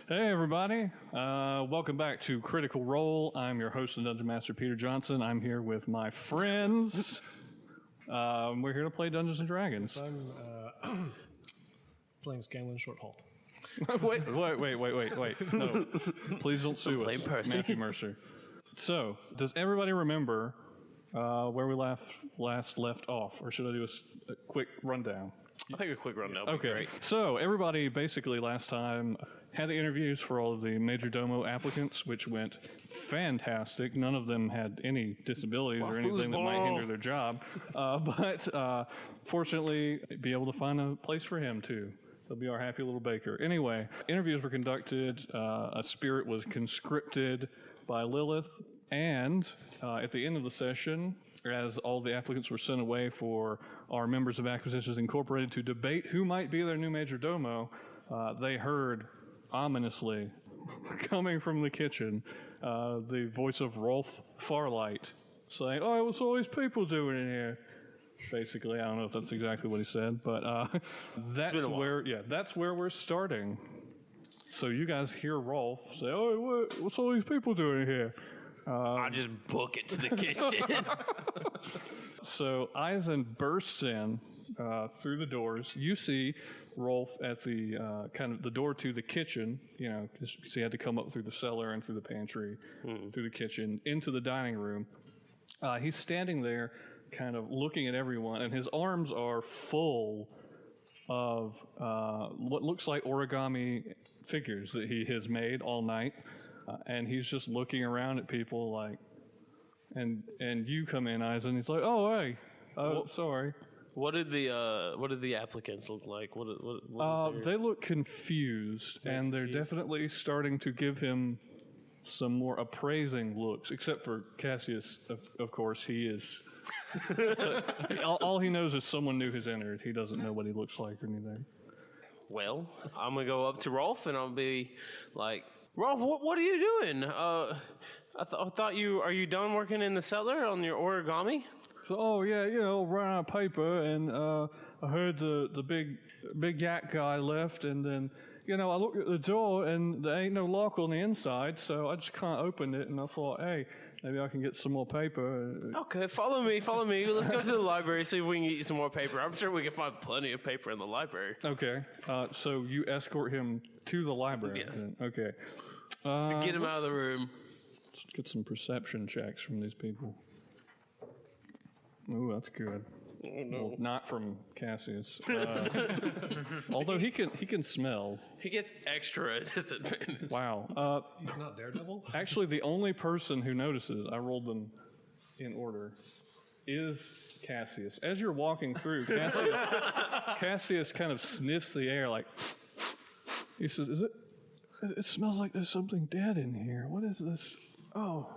Hey everybody, welcome back to Critical Role. I'm your host and Dungeon Master Peter Johnson. I'm here with my friends. We're here to play Dungeons and Dragons. I'm playing Scanlan Shorthalt. Wait. No, please don't sue us, Matthew Mercer. So, does everybody remember where we last left off, or should I do a quick rundown? I think a quick rundown. Okay, great. So everybody basically last time had the interviews for all of the majordomo applicants, which went fantastic. None of them had any disabilities or anything that might hinder their job, but fortunately, be able to find a place for him too. He'll be our happy little baker. Anyway, interviews were conducted. A spirit was conscripted by Lilith. And at the end of the session, as all the applicants were sent away for our members of Acquisitions Incorporated to debate who might be their new majordomo, they heard ominously, coming from the kitchen, the voice of Rolf Farlight saying, "Oh, what's all these people doing in here?" Basically, I don't know if that's exactly what he said, but that's where we're starting. So you guys hear Rolf say, "Oh, what's all these people doing in here?" I just book it to the kitchen. So Aizen bursts in through the doors. You see Rolf at the kind of the door to the kitchen. You know, because he had to come up through the cellar and through the pantry, through the kitchen, into the dining room. He's standing there, kind of looking at everyone, and his arms are full of what looks like origami figures that he has made all night. And he's just looking around at people like, and you come in, Aizen. He's like, "Oh, hey, sorry." What did the applicants look like? They look confused, and they're definitely starting to give him some more appraising looks. Except for Cassius, of course, he is. All he knows is someone new has entered. He doesn't know what he looks like or anything. Well, I'm gonna go up to Rolf and I'll be like, "Rolf, what are you doing? I thought are you done working in the cellar on your origami?" So, ran out of paper, and I heard the big yak guy left, and then, I looked at the door, and there ain't no lock on the inside, so I just can't open it, and I thought, hey, maybe I can get some more paper. Okay, follow me. Let's go to the library, see if we can get you some more paper. I'm sure we can find plenty of paper in the library. Okay, so you escort him to the library? Yes. Then. Okay. Just to get him out of the room. Let's get some perception checks from these people. Ooh, that's good. Oh, no. Well, not from Cassius. Although he can smell. He gets extra disadvantage. Wow. He's not Daredevil? Actually, the only person who notices, I rolled them in order, is Cassius. As you're walking through, Cassius kind of sniffs the air like, he says, it smells like there's something dead in here. What is this? Oh.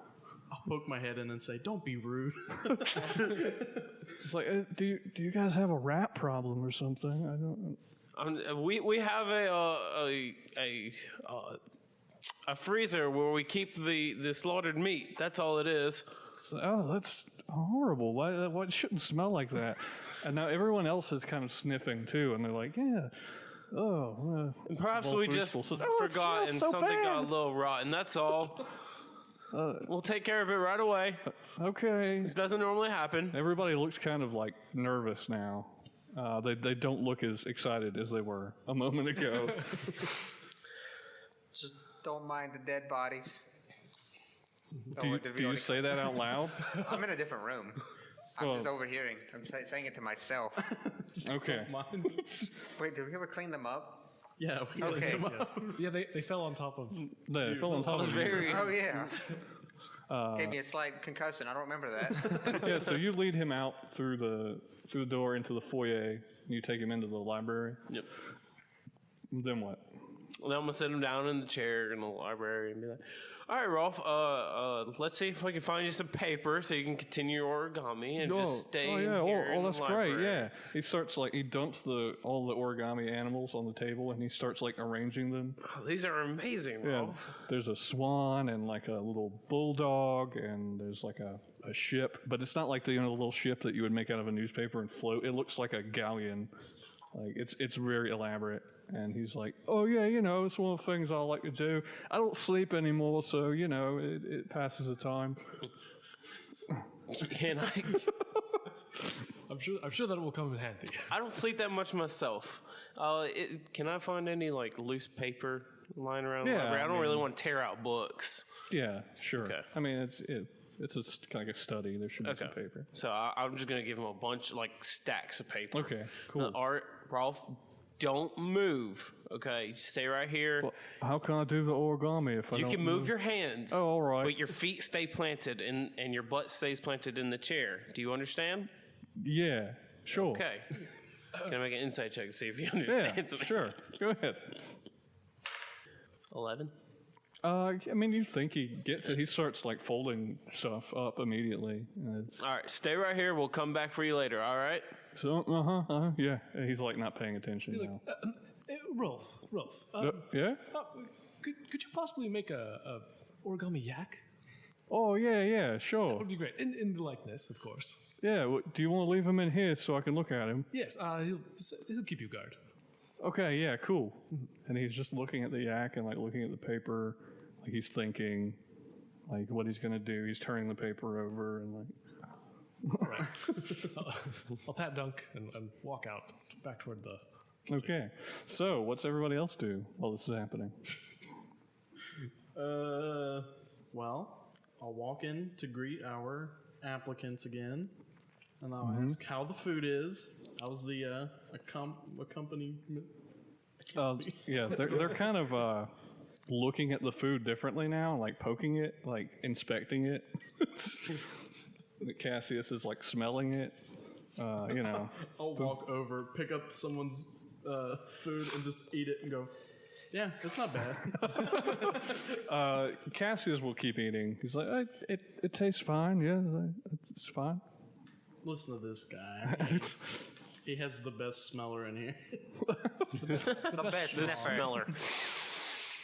I'll poke my head in and say, "Don't be rude." It's like, do you guys have a rat problem or something? I don't. We have a freezer where we keep the slaughtered meat. That's all it is. So, that's horrible. Why it shouldn't smell like that? And now everyone else is kind of sniffing too, and they're like, yeah. And perhaps we just forgot and something got a little rotten. That's all. We'll take care of it right away. Okay. This doesn't normally happen. Everybody looks kind of like nervous now. They don't look as excited as they were a moment ago. Just don't mind the dead bodies. Do you say that out loud? I'm in a different room. I'm just overhearing. I'm saying it to myself. Okay. Wait, did we ever clean them up? Yeah. Okay. Yes. Yeah, they fell on top of... They fell on top of you. Oh, yeah. Gave me a slight concussion. I don't remember that. Yeah, so you lead him out through the door into the foyer, and you take him into the library. Yep. Then what? Then I'm going to sit him down in the chair in the library and be like, "All right, Rolf, let's see if I can find you some paper so you can continue your origami and just stay here in that's the library." great, yeah. He starts he dumps all the origami animals on the table, and he starts arranging them. Oh, these are amazing, Rolf. Yeah, there's a swan and a little bulldog, and there's a ship, but it's not like the little ship that you would make out of a newspaper and float. It looks like a galleon. Like it's very elaborate. And he's like, oh yeah, it's one of the things I like to do. I don't sleep anymore, so it passes the time. Can I? I'm sure that it will come in handy. I don't sleep that much myself. Can I find any like loose paper lying around the Yeah, library? I don't I really mean- want to tear out books. Yeah, sure. Okay. I mean, it's like a study. There should be some paper. So I'm just gonna give him a bunch, like stacks of paper. Okay, cool. Art, Rolf, don't move. Okay, stay right here. Well, how can I do the origami if I You don't can move your hands. Oh, all right. But your feet stay planted and your butt stays planted in the chair. Do you understand? Yeah, sure. Okay. Can I make an insight check to see if you Yeah, understand something? sure. Go ahead. 11. I mean, you think he gets it. He starts like folding stuff up immediately. And it's, All right, stay right here. We'll come back for you later. All right. so, yeah. He's like not paying attention now. Rolf. Yeah? Could you possibly make a origami yak? Oh, yeah, That sure. would be great. In the likeness, of course. Yeah, do you want to leave him in here so I can look at him? Yes, he'll keep you guard. Okay, yeah, cool. And he's just looking at the yak and like looking at the paper, like he's thinking like what he's gonna do. He's turning the paper over and like Right. I'll pat Dunk and walk out back toward the. okay. So what's everybody else do while this is happening? Well, I'll walk in to greet our applicants again, and I'll ask how the food is. How's the accompaniment? Yeah, they're kind of looking at the food differently now, like poking it, like inspecting it. Cassius is like smelling it. I'll walk over, pick up someone's food, and just eat it and go, yeah, it's not bad. Cassius will keep eating. He's like, it tastes fine. Yeah, it's fine. Listen to this guy. He has the best smeller in here. The best This sniffer. smeller.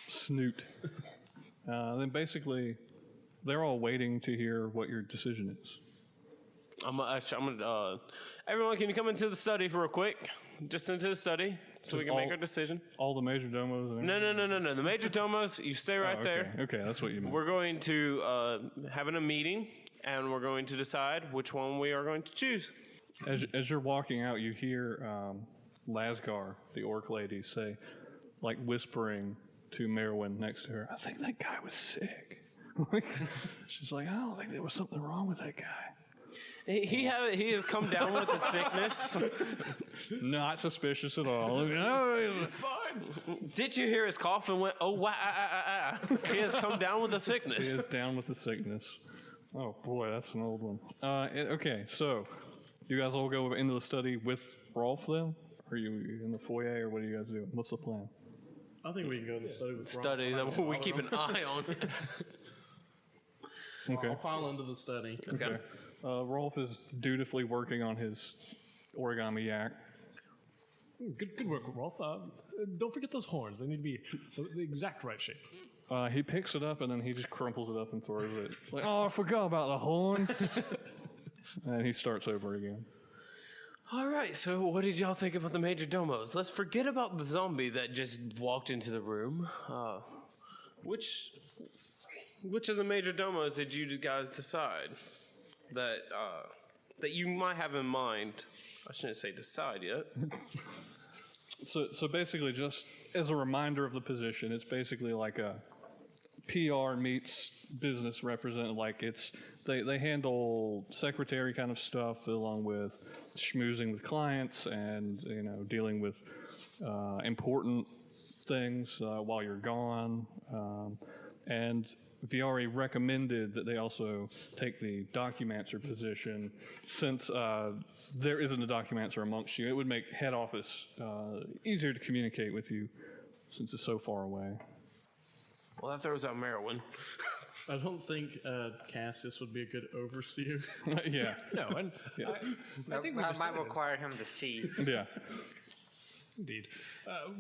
Snoot. Then basically, they're all waiting to hear what your decision is. I'm gonna. Everyone, can you come into the study for real quick? Just into the study, so we can make all- our decision. All the majordomos. And No. The majordomos, you stay right there. Okay, that's what you meant. We're going to having a meeting, and we're going to decide which one we are going to choose. As you're walking out, you hear Lasgar, the orc lady, say, like whispering to Merwin next to her, I think that guy was sick. She's like, I don't think there was something wrong with that guy. He has come down with the sickness. Not suspicious at all. No, it was fine. Did you hear his cough and went, oh, wow, He has come down with the He sickness. is down with the sickness. Oh boy, that's an old one. Okay, so you guys all go into the study with Rolf then? Or are you in the foyer, or what are you guys doing? What's the plan? I think we can go to the study with Ron. Study that we keep an eye on. Okay. I'll pile into the study. Okay. Rolf is dutifully working on his origami yak. Good work, Rolf. Don't forget those horns. They need to be the exact right shape. He picks it up and then he just crumples it up and throws it. Like, oh, I forgot about the horns. And he starts over again. All right, so what did y'all think about the majordomos? Let's forget about the zombie that just walked into the room. Which of the majordomos did you guys decide that you might have in mind? I shouldn't say decide yet. So basically, just as a reminder of the position, it's basically like a PR meets business representative. Like they handle secretary kind of stuff along with schmoozing with clients and dealing with important things while you're gone. And Viari recommended that they also take the documancer position. Since there isn't a documancer amongst you, it would make head office easier to communicate with you since it's so far away. Well, that throws out Merwin. I don't think Cassius would be a good overseer. Yeah, No, and I think we That might decided. require him to see. yeah. Indeed.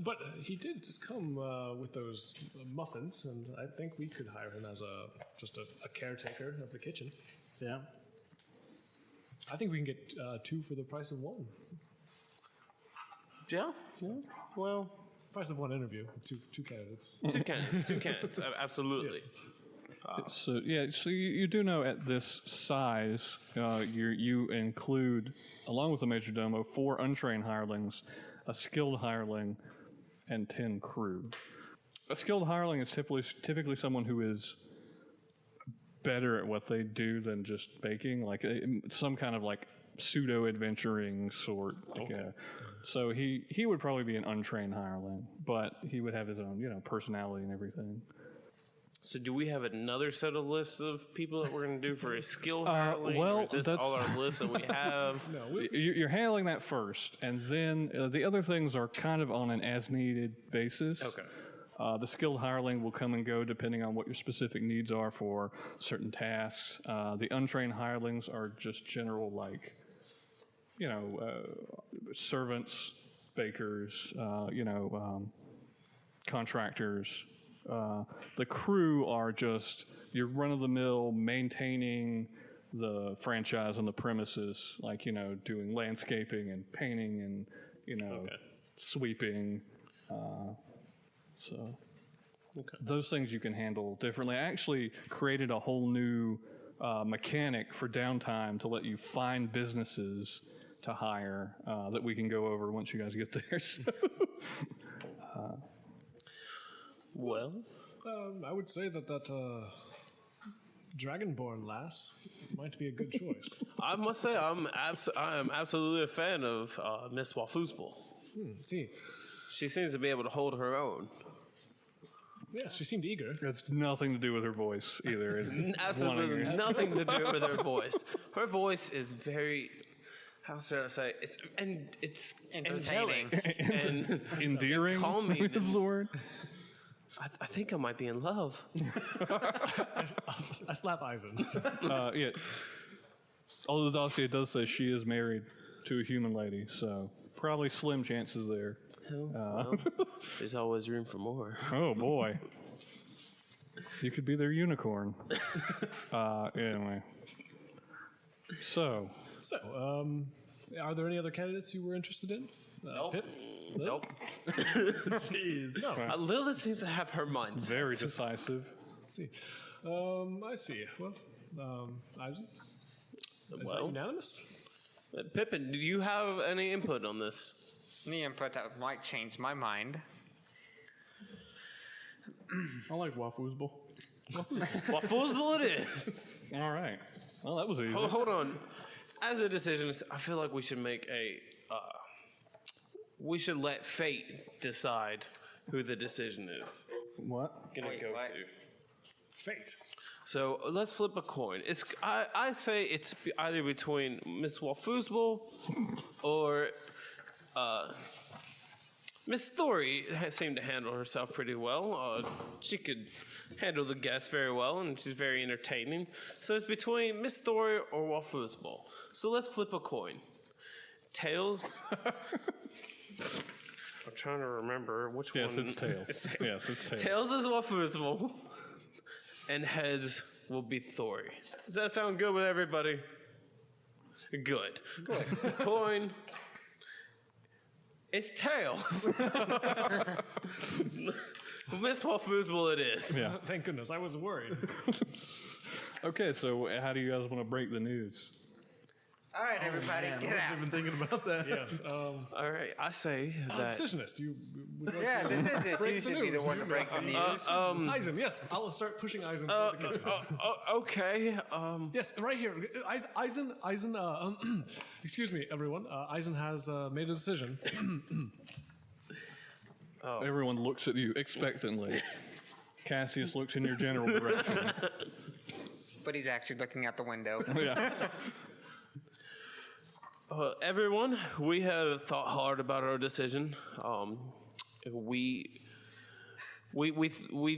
But he did come with those muffins, and I think we could hire him as just a caretaker of the kitchen. Yeah. I think we can get 2 for the price of 1. Yeah. Well, Price of one interview, two candidates. two candidates, absolutely. Yes. So you do know at this size, you include, along with the majordomo, 4 untrained hirelings, a skilled hireling, and 10 crew. A skilled hireling is typically someone who is better at what they do than just baking, like some kind of like pseudo-adventuring sort. So he would probably be an untrained hireling, but he would have his own, personality and everything. So do we have another set of lists of people that we're going to do for a skill hireling? well, or is this that's- all our list that we have? You're handling that first, and then the other things are kind of on an as-needed basis. Okay. The skilled hireling will come and go depending on what your specific needs are for certain tasks. The untrained hirelings are just general, like, servants, bakers, contractors. The crew are just your run-of-the-mill maintaining the franchise on the premises, like, doing landscaping and painting and, sweeping. So those things you can handle differently. I actually created a whole new mechanic for downtime to let you find businesses to hire that we can go over once you guys get there. So, Well, I would say that Dragonborn lass might be a good choice. I must say I am absolutely a fan of Miss Wafoosball. See, She seems to be able to hold her own. yes, she seemed eager. it's nothing to do with her voice either. It's Absolutely wanting- nothing to do with her voice. Her voice is very, how should I say? It's Entertaining. angelic and endearing. calming is the word. I think I might be in love. I slap Aizen. Yeah. Although the dossier does say she is married to a human lady, so probably slim chances there. Well, there's always room for more. Oh boy. You could be their unicorn. Anyway. So, So, are there any other candidates you were interested in? Pip? Nope. No. Lilith seems to have her mind set. very decisive. I see. I see. Well, Aizen? Is that Well, unanimous? Pippin, do you have any input on this? Any input that might change my mind. I like Wafoosball. Wafoosball it is. All right. Well, that was easy. Hold on. As a decision, I feel like we should make a. We should let fate decide who the decision is. What? Gonna Wait, go what? to. Fate. So let's flip a coin. I say it's either between Miss Wafoosball or Miss Story seemed to handle herself pretty well. She could handle the guests very well, and she's very entertaining. So it's between Miss Story or Wafoosball. So let's flip a coin. Tails. I'm trying to remember which Yes, one. it's tails. Yes, it's tails. Tails is Wafoosball, and heads will be Thori. Does that sound good with everybody? Good. Coin. It's tails. Miss Wafoosball it is. Yeah. Thank goodness. I was worried. Okay, so how do you guys want to break the news? All right, everybody, Man, get I out. wasn't even thinking about that. Yes. All right, I say that. Decisionist, you would like Yeah, to this is it. break You the should be the news? one to break the news. Aizen, yes. I'll start pushing Aizen toward the kitchen. Okay. Yes, right here. Aizen, excuse me, everyone. Aizen has made a decision. Everyone looks at you expectantly. Cassius looks in your general direction. But he's actually looking out the window. Yeah. Everyone, we have thought hard about our decision. We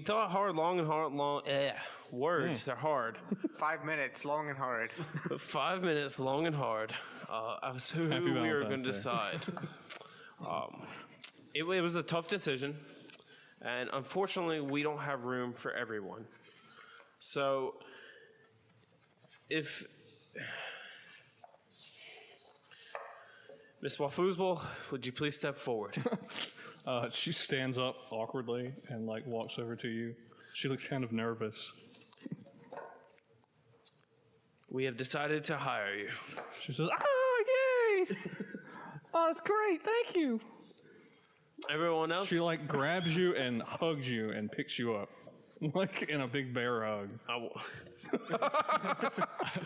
thought hard, long and hard, long. Words, they're hard. 5 minutes, long and hard. 5 minutes, long and hard. As who Happy we were going to Valentine's decide. It was a tough decision, and unfortunately, we don't have room for everyone. So, Miss Wafoozball, would you please step forward? She stands up awkwardly and like walks over to you. She looks kind of nervous. We have decided to hire you. She says, "Oh, yay! Oh, that's great. Thank you." Everyone else? She like grabs you and hugs you and picks you up, like in a big bear hug.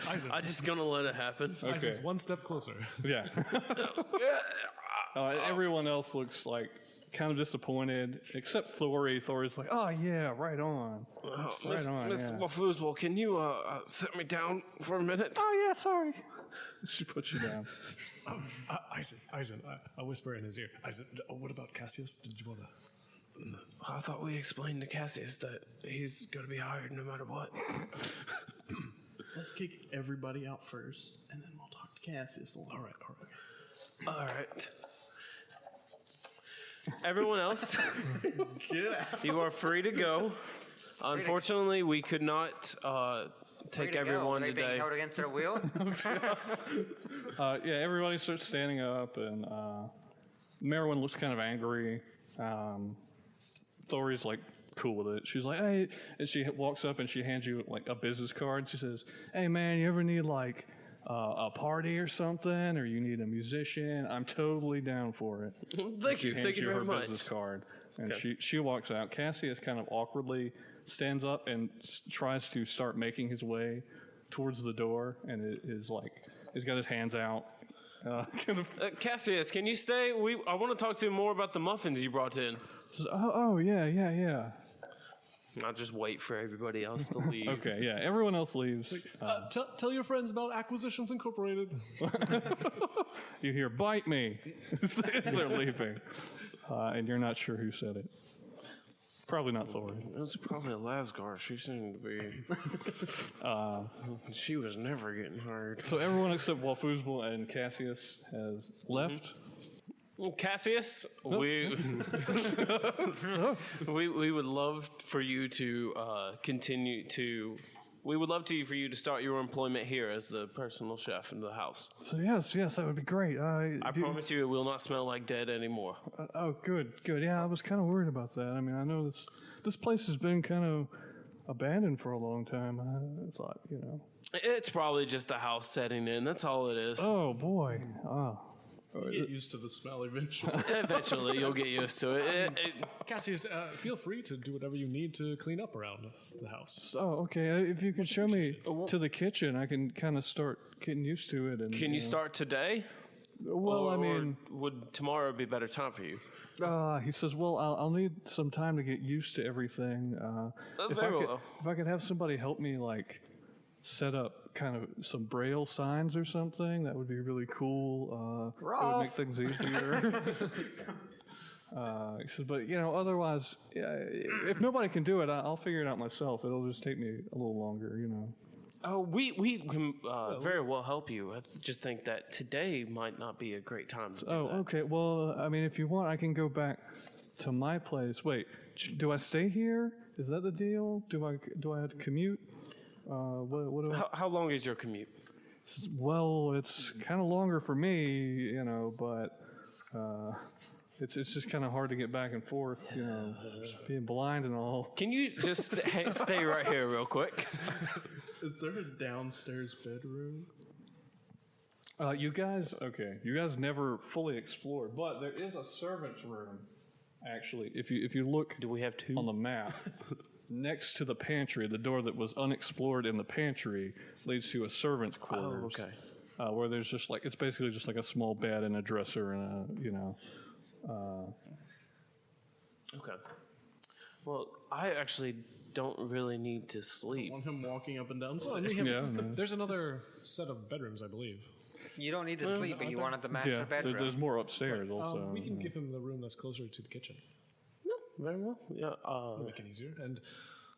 Aizen, I'm just gonna let it happen. Aizen's one step closer. Yeah. Everyone else looks like kind of disappointed, except Thori. Thori's like, "Oh yeah, right on, right on." Miss Yeah. Wafoozball, can you sit me down for a minute? Oh yeah, sorry. She puts you down. Aizen, I whisper in his ear. Aizen, what about Cassius? Did you want to? I thought we explained to Cassius that he's gonna be hired no matter what. Let's kick everybody out first, and then we'll talk to Cassius a little. All right. All right. Everyone else, you are free to go. Unfortunately, we could not take everyone Are they today. being held against their will? Yeah, everybody starts standing up, and Merwin looks kind of angry. Thori's like cool with it. She's like, "Hey," and she walks up and she hands you like a business card. She says, "Hey man, you ever need like a party or something, or you need a musician? I'm totally down for it." Thank you Hands very her much. business card, and Okay. she walks out. Cassius kind of awkwardly stands up and tries to start making his way towards the door, and it is like he's got his hands out. Kind of. Cassius, can you stay? I want to talk to you more about the muffins you brought in. Oh yeah. I'll just wait for everybody else to leave. Okay, yeah. Everyone else leaves. Tell your friends about Acquisitions Incorporated. You hear, "Bite me." As they're leaving. And you're not sure who said it. Probably not Thor. It was probably Lasgar. She seemed to be. She was never getting hired. So everyone except Wafoozball and Cassius has left. Cassius, we would love for you to continue to. We would love for you to start your employment here as the personal chef in the house. So yes, that would be great. I promise you, it will not smell like dead anymore. Oh, good. Yeah, I was kind of worried about that. I mean, I know this place has been kind of abandoned for a long time. I thought, It's probably just the house setting in. That's all it is. Oh boy. Get used to the smell eventually. Eventually, you'll get used to it. Cassius, feel free to do whatever you need to clean up around the house. Oh, okay. If you can show me to the kitchen, I can kind of start getting used to it. And Can you start today? Well, I mean, or would tomorrow be a better time for you? he says, "Well, I'll need some time to get used to everything. Very well. If I could have somebody help me, like, set up kind of some Braille signs or something, that would be really cool. It would make things easier." He says, "But otherwise, if nobody can do it, I'll figure it out myself. It'll just take me a little longer, Oh, we can very well help you. I just think that today might not be a great time to do that. Okay. Well, I mean, if you want, I can go back to my place. Wait, do I stay here? Is that the deal? Do I have to commute? What do I? How long is your commute? Well, it's kind of longer for me, but it's just kind of hard to get back and forth, just being blind and all. Can you just stay right here real quick? Is there a downstairs bedroom? You guys never fully explored, but there is a servant's room. Actually, if you look, Do we have two? on the map? Next to the pantry, the door that was unexplored in the pantry leads to a servant's quarters. Oh, okay. Where there's just it's basically just like a small bed and a dresser and Okay. Well, I actually don't really need to sleep. Want him walking up and down Well, stairs? and we have, there's another set of bedrooms, I believe. You don't need to sleep, but you wanted the master bedroom. there's more upstairs also. We can give him the room that's closer to the kitchen. Very well. Yeah. Make it easier. And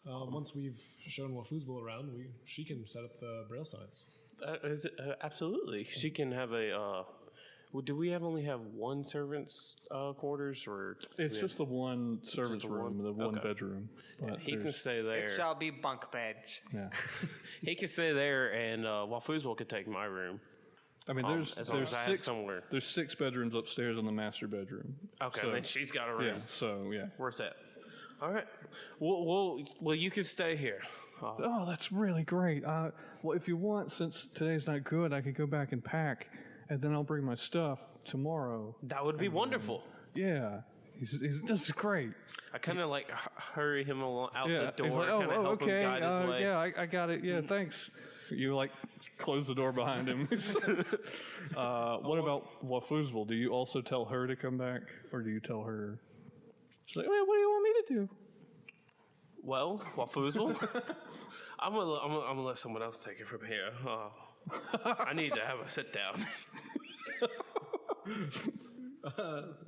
once we've shown Wafoozball around, she can set up the braille signs. Absolutely. She can have a. Do we only have one servant's quarters, or It's just the one servant's the room, one? the one Okay. bedroom. But he can there's- stay there? It shall be bunk beds. Yeah. He can stay there, and Wafoozball could take my room. I mean, as long as I have somewhere. There's 6 bedrooms upstairs in the master bedroom. Okay, so, then she's got a room. Yeah, so, yeah. Where's that? All right. Well, you can stay here. Oh, that's really great. Well, if you want, since today's not good, I could go back and pack, and then I'll bring my stuff tomorrow. That would be wonderful. Yeah. This is great. I kind of like hurry him along out the door. He's like, kind of help okay. him guide his way. Yeah, I got it. Yeah, thanks. You like close the door behind him. What about Wafuzbal? Do you also tell her to come back, or do you tell her? She's like, what do you want me to do? Well, Wafuzbal, I'm gonna let someone else take it from here. I need to have a sit down.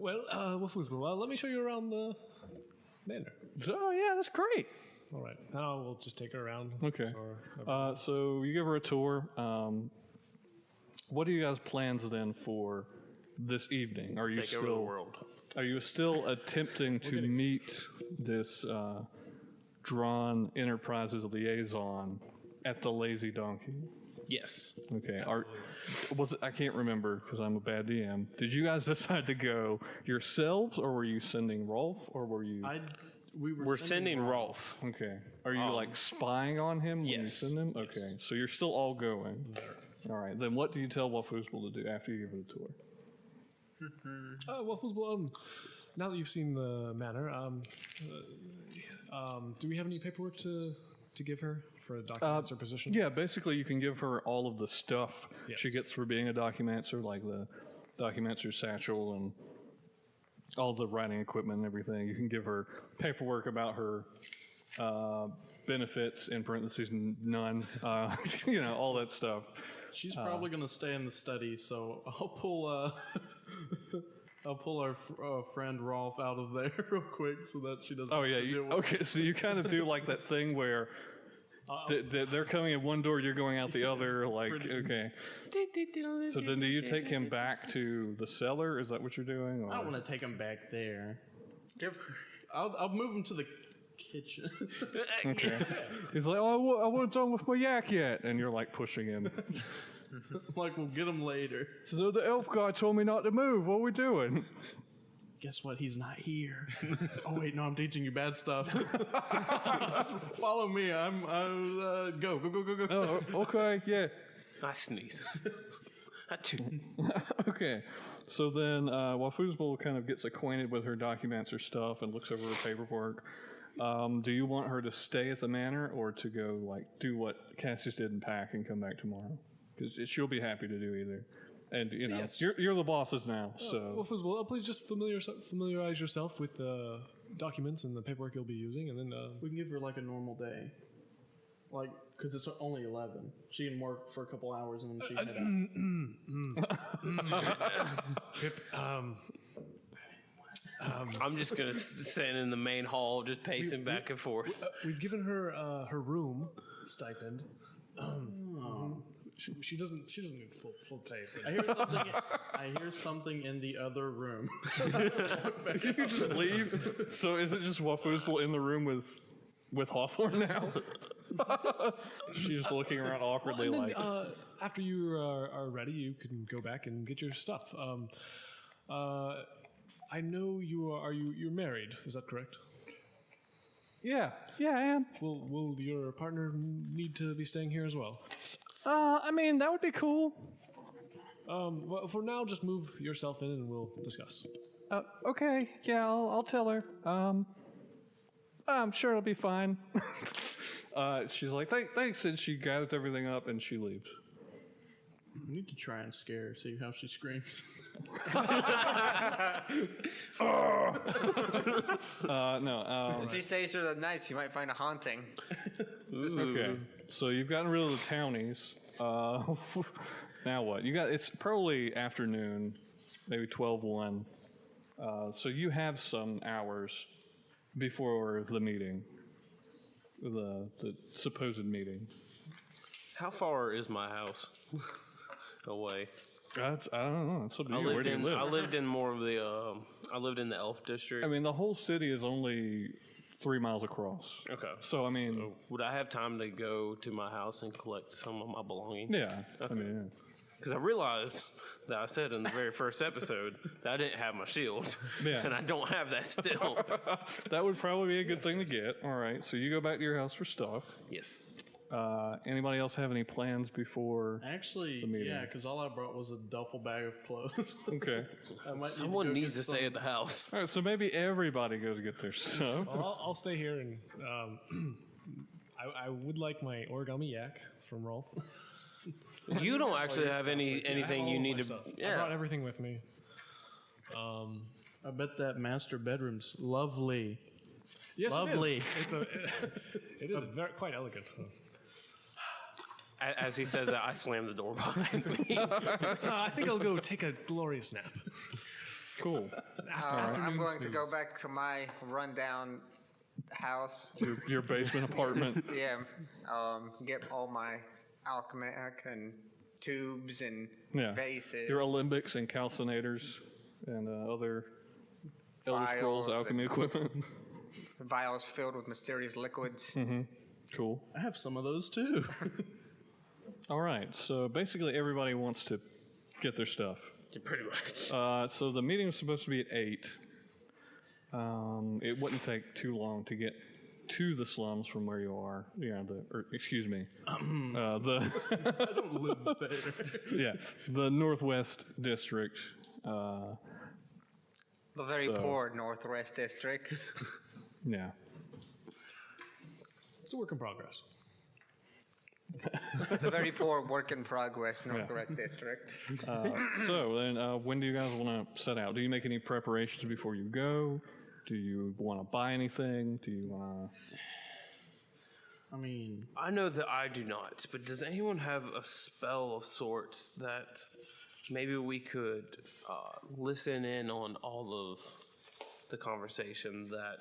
Wafuzbal, let me show you around the manor. Oh, yeah, that's great. All right. Now we'll just take her around. Okay. So you give her a tour. What are you guys' plans then for this evening? Are you Take over the world. Are you still attempting to meet this Drawn Enterprises liaison at the Lazy Donkey? Yes. Okay. I can't remember because I'm a bad DM. Did you guys decide to go yourselves, or were you sending Rolf, or were you? We're sending Rolf. Okay. Are you like spying on him when you Yes. send him? Okay. So you're still all going. All right. Then what do you tell Wafuzbal to do after you give her the tour? Wafuzbal, now that you've seen the manor, do we have any paperwork to give her for documents or position? Yeah. Basically, you can give her all of the stuff she gets for being a documancer, like the documancer satchel and all the writing equipment and everything. You can give her paperwork about her benefits, in parentheses, none, all that stuff. She's probably going to stay in the study, so I'll pull our friend Rolf out of there real quick so that she doesn't. Oh, yeah. Okay, so you kind of do like that thing where they're coming in one door, you're going out the other, like, okay. So then do you take him back to the cellar? Is that what you're doing? Or? I don't want to take him back there. I'll move him to the kitchen. Okay. He's like, oh, I wasn't done with my yak yet. And you're like pushing him. Like, we'll get him later. So the elf guy told me not to move. What are we doing? Guess what? He's not here. Oh, wait, no, I'm teaching you bad stuff. Just follow me. Go. Oh, okay, yeah. I sneeze. Okay. So then Wafuzbal kind of gets acquainted with her documancer stuff and looks over her paperwork. Do you want her to stay at the manor or to go, like, do what Cassius did and pack and come back tomorrow? Because she'll be happy to do either. And, Yes. you're the bosses now, so... Wafuzbal, please just familiarize yourself with the documents and the paperwork you'll be using, and then... We can give her, like, a normal day. Like, because it's only 11. She can work for a couple hours and then she head out. Pip, I'm just going to stand in the main hall, just pacing back and forth. we've given her her room stipend. She doesn't need full pay for that. I hear something in the other room. You just leave? So is it just Wafuzbal in the room with Hawthorne now? She's just looking around awkwardly Then, like... after you are ready, you can go back and get your stuff. I know you're married. Is that correct? Yeah, I am. Will your partner need to be staying here as well? I mean, that would be cool. Well, for now, just move yourself in and we'll discuss. Okay, yeah, I'll tell her. I'm sure it'll be fine. She's like, thanks, and she gathers everything up and she leaves. We need to try and scare her, see how she screams. No. If she stays through the night, she might find a haunting. Okay, so you've gotten rid of the townies. Now what? It's probably afternoon, maybe 12:01. So you have some hours before the meeting, the supposed meeting. How far is my house away? I don't know. It's up to you. Where do you live? I lived in more of the. I lived in the Elf District. I mean, the whole city is only 3 miles across. Okay. So I mean, Would I have time to go to my house and collect some of my belongings? yeah. Okay. I mean, Because I realized that I said in the very first episode that I didn't have my shield. Yeah. And I don't have that still. That would probably be a good thing to get. All right, so you go back to your house for stuff. Yes. Anybody else have any plans before? Actually, meeting. yeah, because all I brought was a duffel bag of clothes. Okay. I might Someone need needs to to go stay get at the house. All right, so maybe everybody goes to get their stuff. Well, I'll stay here and I would like my origami yak from Rolf. You don't actually have anything you need to. I brought Yeah. everything with me. I bet that master bedroom's lovely. Yes, Lovely. It is very, quite elegant. As he says that, I slam the door behind me. I think I'll go take a glorious nap. Cool. I'm going to go back to my rundown house. Your basement apartment. Yeah, get all my alchemic and tubes and Yeah. vases. Your alembics and calcinators and other Elder Scrolls Vials alchemy and- equipment. Vials filled with mysterious liquids. Cool. I have some of those too. All right, so basically everybody wants to get their stuff. Pretty much. So the meeting was supposed to be at 8. It wouldn't take too long to get to the slums from where you are. Yeah, excuse me. The I don't live there. yeah, the Northwest District. The very So- poor Northwest District. Yeah. It's a work in progress. The very poor work in progress Northwest District. So then, when do you guys want to set out? Do you make any preparations before you go? Do you want to buy anything? Do you want I mean, I know that I do not, but does anyone have a spell of sorts that maybe we could listen in on all of the conversation that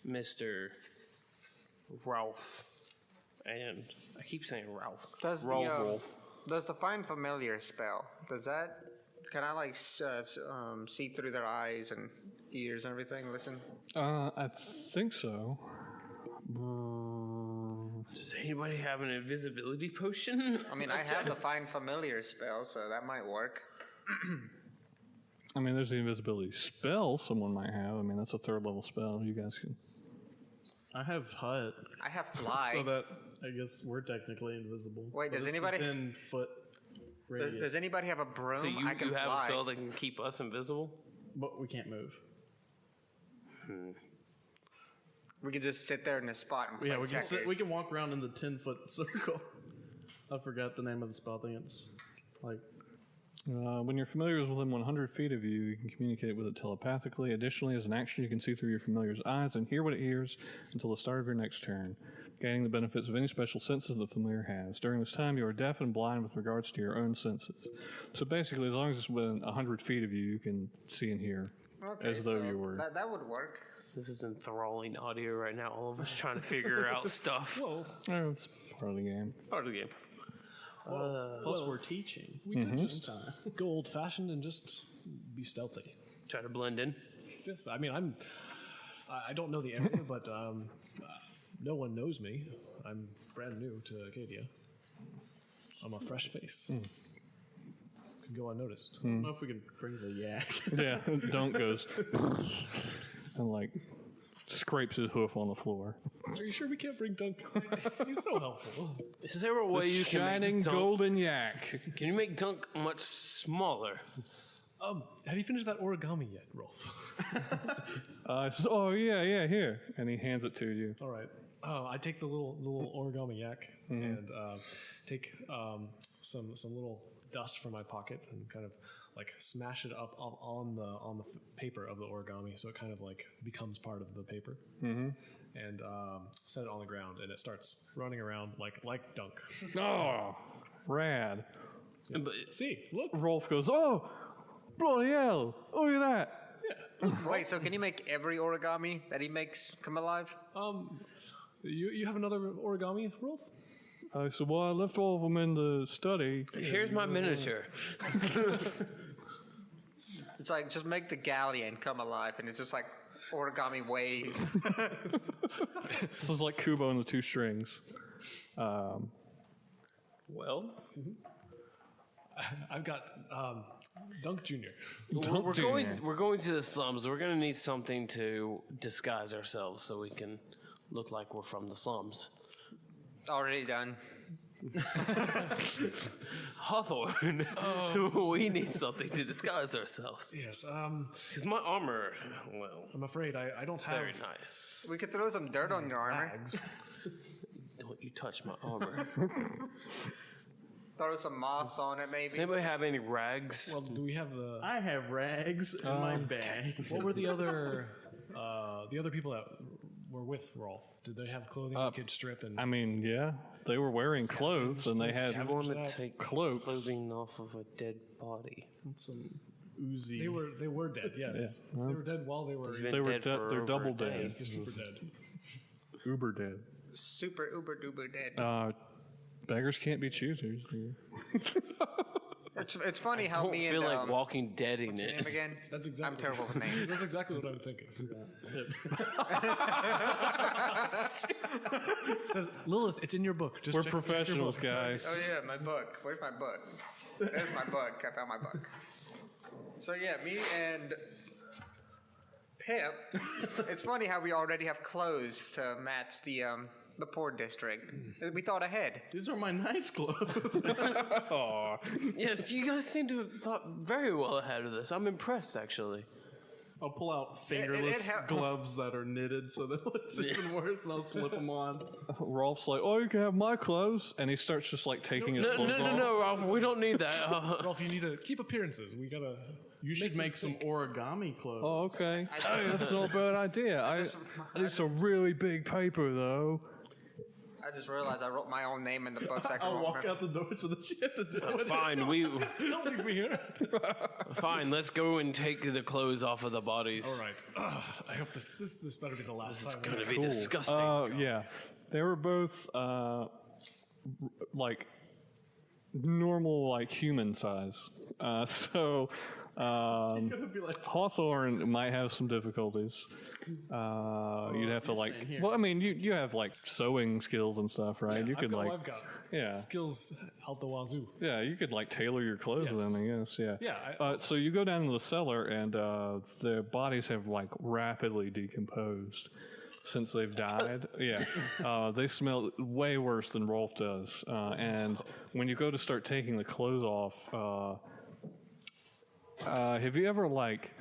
Mr. Ralph and I keep saying Ralph. Does Rolf. does the find familiar spell? Does that? Can I like see through their eyes and ears and everything? Listen. I think so. Does anybody have an invisibility potion? I mean, I have the find familiar spell, so that might work. I mean, there's the invisibility spell someone might have. I mean, that's a 3rd level spell. You guys can. I have hut, I have fly. so that I guess we're technically invisible. Wait, But does it's the anybody- 10-foot radius? Does anybody have a broom? So you I can have fly. a spell that can keep us invisible? But we can't move. We could just sit there in a spot and play Yeah, we can checkers. we can walk around in the 10-foot circle. I forgot the name of the spell. I think it's like When your familiar is within 100 feet of you, you can communicate with it telepathically. Additionally, as an action, you can see through your familiar's eyes and hear what it hears until the start of your next turn, gaining the benefits of any special senses the familiar has. During this time, you are deaf and blind with regards to your own senses. So basically, as long as it's within 100 feet of you, you can see and hear Okay, as though so you were. That would work. This is enthralling audio right now. All of us trying to figure out stuff. Whoa. Oh, it's part of the game. Part of the game. plus we're teaching. We could just go old fashioned and just be stealthy. Try to blend in. Yes, I mean, I don't know the area, but no one knows me. I'm brand new to Akkadia. I'm a fresh face. Can go unnoticed. I don't know if we can bring the yak. Yeah, Dunk goes and like scrapes his hoof on the floor. Are you sure we can't bring Dunk? He's so helpful. Is there a way you can Shining make Dunk, golden yak. Can you make Dunk much smaller? Have you finished that origami yet, Rolf? Oh yeah, here, and he hands it to you. All right. I take the little origami yak and take some little dust from my pocket and kind of like smash it up on the paper of the origami, so it kind of like becomes part of the paper. And set it on the ground, and it starts running around like Dunk. Oh, rad. But See, look. Rolf goes, oh, bloody hell, look at that. Wait, so can you make every origami that he makes come alive? You have another origami, Rolf? I said, well, I left all of them in the study. here's my miniature. It's like just make the galleon come alive, and it's just like origami waves. This is like Kubo and the Two Strings. Well, I've got Dunk Jr. we're going to the slums. We're going to need something to disguise ourselves so we can look like we're from the slums. Already done. Hawthorne, we need something to disguise ourselves. Yes. Because my armor, well, I'm afraid I don't have very nice. We could throw some dirt on your armor. bags. Don't you touch my armor. Throw some moss on it, maybe. Does anybody have any rags? Well, do we have the? I have rags in my bag. What were the other people that were with Rolf? Did they have clothing we could strip and? I mean, yeah, they were wearing clothes and they had I want to that. take cloaks. clothing off of a dead body. Some oozy. They were dead. Yes, Yeah. they were dead while they were. Been They were dead for they're over double a day. dead, They're super dead. uber dead. Super uber duper dead. Beggars can't be choosers. It's funny how Don't me feel and like Walking Dead in name it. again. That's exactly. I'm terrible with names. That's exactly what I'm thinking. It says Lilith, it's in your book. Just We're check your professionals, book. guys. Oh yeah, my book. Where's my book? There's my book. I found my book. So yeah, me and Pip. It's funny how we already have clothes to match the poor district. We thought ahead. These are my nice clothes. Aw. Yes, you guys seem to have thought very well ahead of this. I'm impressed, actually. I'll pull out fingerless it gloves that are knitted so that it looks even worse, and I'll slip them on. Rolf's like, oh, you can have my clothes. And he starts just like taking his clothes off. No, Ralph, we don't need that. Rolf, you need to keep appearances. We gotta. You should make some origami clothes. Oh, okay. Hey, that's not a bad idea. I need some really big paper, though. I just realized I wrote my own name in the book. So I I'll can walk out the door so that she has to deal with it. Fine, Don't leave me here. fine. Let's go and take the clothes off of the bodies. All right. I hope this better be the last time. It's gonna be disgusting. Yeah. They were both like normal, like human size. So Gonna be like, Hawthorne might have some difficulties. You'd have to like. saying here. Well, I mean, you have like sewing skills and stuff, right? you could like. I've got Yeah. skills out the wazoo. Yeah, you could like tailor your clothes Yes. then, I guess. Yeah. Yeah, So you go down to the cellar, and their bodies have like rapidly decomposed since they've died. Yeah. They smell way worse than Rolf does. And when you go to start taking the clothes off, have you ever like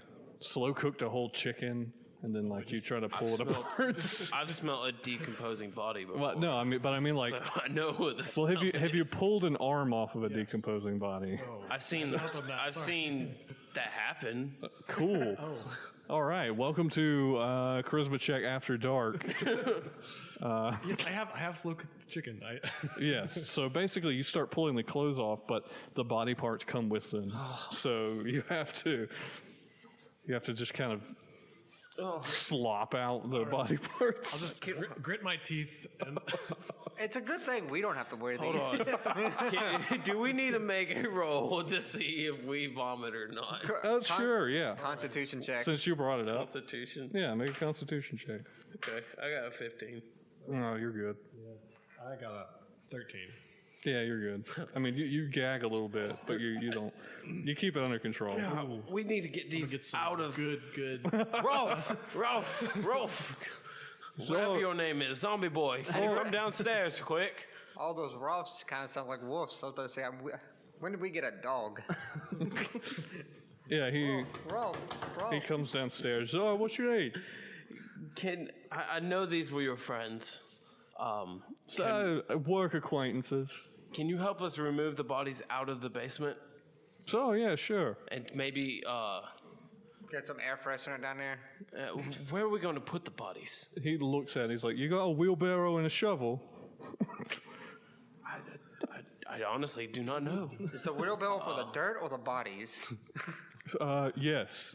slow cooked a whole chicken and then like you try to pull it apart? I've smelled a decomposing body before. Well, no, I mean like. So I know what the Well, smell have you is. pulled an arm off of a decomposing body? I've seen that happen. Cool. All right. Welcome to Charisma Check After Dark. Yes, I have slow cooked chicken. Yes. So basically, you start pulling the clothes off, but the body parts come with them. So you have to just kind of slop out the body parts. I'll just grit my teeth and It's a good thing we don't have to wear these. Hold on. Do we need to make a roll to see if we vomit or not? Oh, sure. Yeah. Constitution check. Since you brought it up. Constitution. Yeah. Make a Constitution check. Okay, I got a 15. Oh, you're good. I got a 13. Yeah, you're good. I mean, you gag a little bit, but you don't. You keep it under control. We need to get these out of. good. Rolf. Whatever your name is, Zombie Boy. Can you come downstairs quick? All those Rolfs kind of sound like wolves. I was about to say, when did we get a dog? Yeah, he Rolf. comes downstairs. Oh, what you need? I know these were your friends. Work acquaintances. Can you help us remove the bodies out of the basement So yeah, sure. and maybe Get some air freshener down there. where are we going to put the bodies? He looks at it. He's like, "You got a wheelbarrow and a shovel." I honestly do not know. Is the wheelbarrow for the dirt or the bodies? Yes.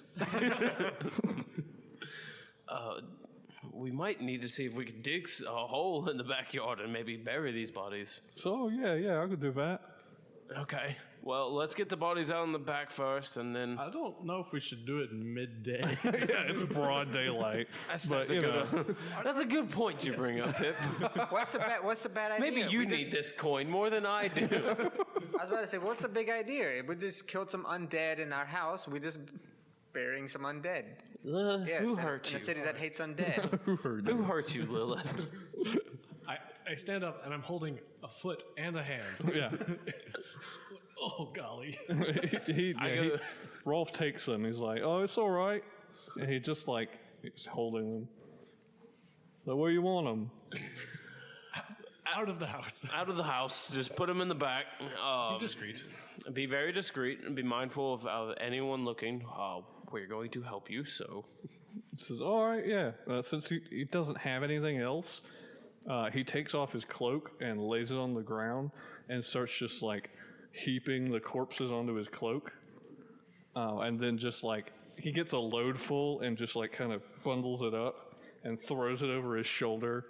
We might need to see if we could dig a hole in the backyard and maybe bury these bodies. So yeah, I could do that. Okay. Well, let's get the bodies out in the back first, and then I don't know if we should do it midday. Yeah, it's broad daylight. that's you know. that's a good point you bring up, Pip. What's the bad idea? Maybe you We need this coin more than I do. I was about to say, what's the big idea? We just killed some undead in our house. We just burying some undead. Yeah, Who in hurt in you? a city that hates undead. Who hurt you, Lilith? I stand up and I'm holding a foot and a hand. Yeah. Oh, golly. Rolf takes them. He's like, oh, it's all right. And he just like, he's holding them. So where you want them? Out of the house. Out of the house. Just put them in the back. Be discreet. Be very discreet and be mindful of anyone looking. We're going to help you, so. He says, all right, yeah. Since he doesn't have anything else, he takes off his cloak and lays it on the ground and starts just like heaping the corpses onto his cloak. And then just like, he gets a load full and just like kind of bundles it up and throws it over his shoulder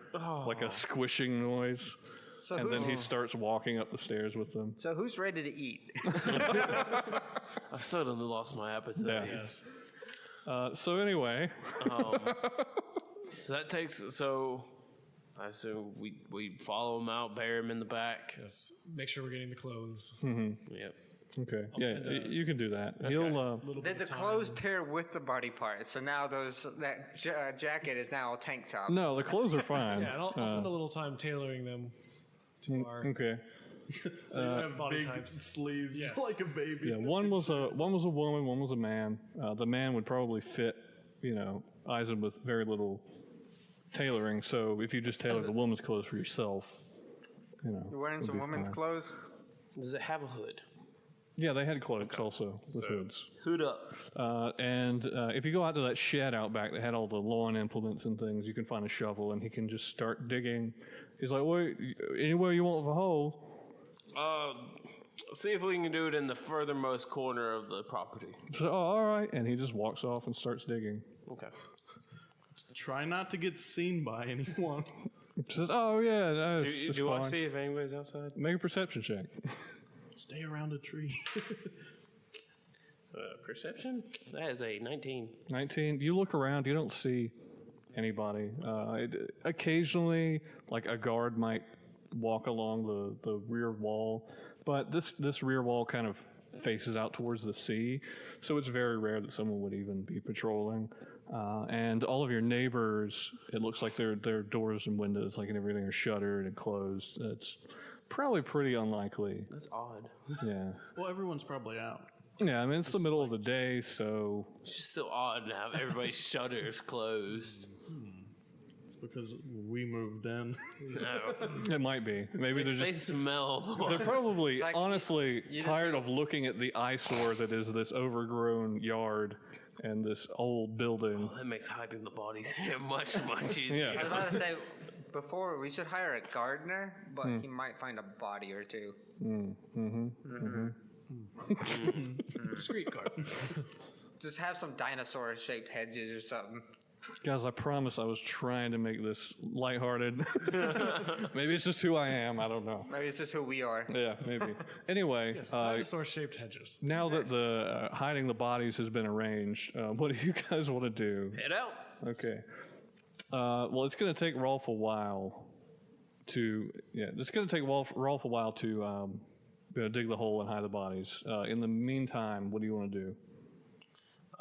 like a squishing noise. So And then he starts walking up the stairs with them. So who's ready to eat? I've suddenly lost my appetite. Yeah. Yes. So anyway, So that takes. So I assume we follow him out, bury him in the back. Yes. Make sure we're getting the clothes. Yep. okay, yeah, you can do that. He'll Little bit Did the of time. clothes tear with the body parts? So now that jacket is now a tank top. no, the clothes are fine. Yeah, and I'll spend a little time tailoring them to our Okay. So you have body big types. sleeves Yes. like a baby. Yeah, one was a woman, one was a man. The man would probably fit, Aizen with very little tailoring. So if you just tailor the woman's clothes for yourself, You're wearing it'll some be women's fine. clothes? Does it have a hood? Yeah, they had cloaks also with hoods. Hood up. And if you go out to that shed out back that had all the lawn implements and things, you can find a shovel and he can just start digging. He's like, wait, anywhere you want the hole. See if we can do it in the furthermost corner of the property. So, all right. And he just walks off and starts digging. Okay. Try not to get seen by anyone. He says, oh, yeah, it's Do I fine. see if anybody's outside? Make a perception check. Stay around a tree. Perception? That is a 19. 19. You look around, you don't see anybody. Occasionally, like a guard might walk along the rear wall, but this rear wall kind of faces out towards the sea, so it's very rare that someone would even be patrolling. And all of your neighbors, it looks like their doors and windows, like and everything, are shuttered and closed. It's probably pretty unlikely. That's odd. Yeah. Well, everyone's probably out. Yeah, I mean, it's the middle of the day, so It's just so odd to have everybody's shutters closed. It's because we moved in. No. it might be. Maybe they're They just smell. they're probably like honestly you just tired feel- of looking at the eyesore that is this overgrown yard and this old building. That makes hiding the bodies here much easier. Yeah. I was about to say, before, we should hire a gardener, but he might find a body or two. Discreet guard. Just have some dinosaur-shaped hedges or something. Guys, I promise I was trying to make this lighthearted. Maybe it's just who I am. I don't know. Maybe it's just who we are. Yeah, maybe. Anyway, Dinosaur-shaped hedges. now that the hiding the bodies has been arranged, what do you guys want to do? Head out. Okay. Well, it's going to take Rolf a while to. Yeah, it's going to take Rolf a while to dig the hole and hide the bodies. In the meantime, what do you want to do?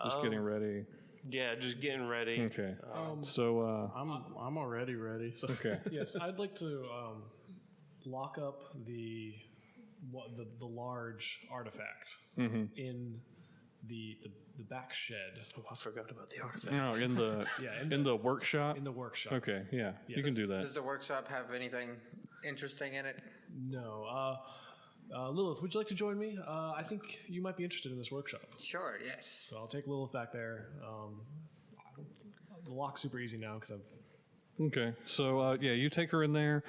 Just getting ready. Yeah, just getting ready. Okay. So. I'm already ready. So. Okay. Yes, I'd like to lock up the large artifact in the back shed. Oh, I forgot about the artifact. No, in the Yeah, in the workshop. in the workshop. Okay. Yeah, you can do that. Does the workshop have anything interesting in it? No. Lilith, would you like to join me? I think you might be interested in this workshop. Sure, yes. So I'll take Lilith back there. The lock's super easy now because I've. Okay. So yeah, you take her in there.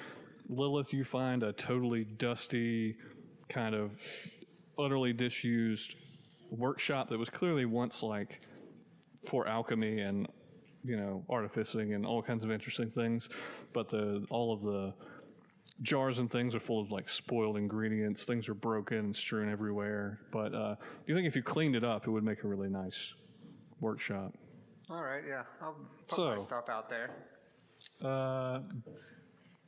Lilith, you find a totally dusty, kind of utterly disused workshop that was clearly once like for alchemy and artificing and all kinds of interesting things, but all of the jars and things are full of like spoiled ingredients. Things are broken and strewn everywhere. But do you think if you cleaned it up, it would make a really nice workshop? All right, yeah. I'll put So- my stuff out there.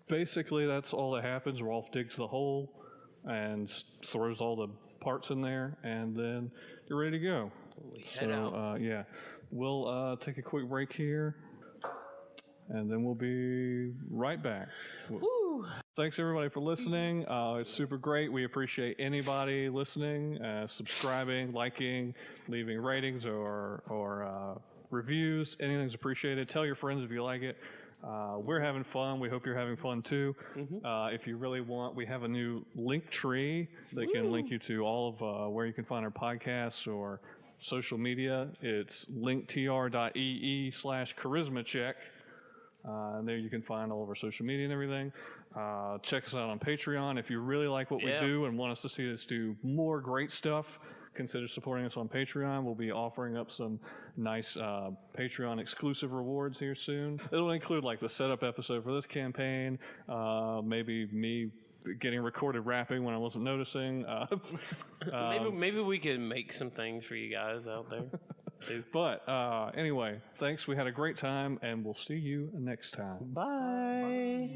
Basically, that's all that happens. Rolf digs the hole and throws all the parts in there, and then you're ready to go. head out. Yeah, we'll take a quick break here, and then we'll be right back. Woo! Thanks everybody for listening. It's super great. We appreciate anybody listening, subscribing, liking, leaving ratings or reviews. Anything's appreciated. Tell your friends if you like it. We're having fun. We hope you're having fun too. If you really want, we have a new link tree that can link you to all of where you can find our podcasts or social media. It's linktr.ee/charismacheck. And there you can find all of our social media and everything. Check us out on Patreon. If you really like what we do and want us to see us do more great stuff, consider supporting us on Patreon. We'll be offering up some nice Patreon exclusive rewards here soon. It'll include like the setup episode for this campaign, maybe me getting recorded rapping when I wasn't noticing. Maybe we can make some things for you guys out there. But anyway, thanks. We had a great time, and we'll see you next time. Bye.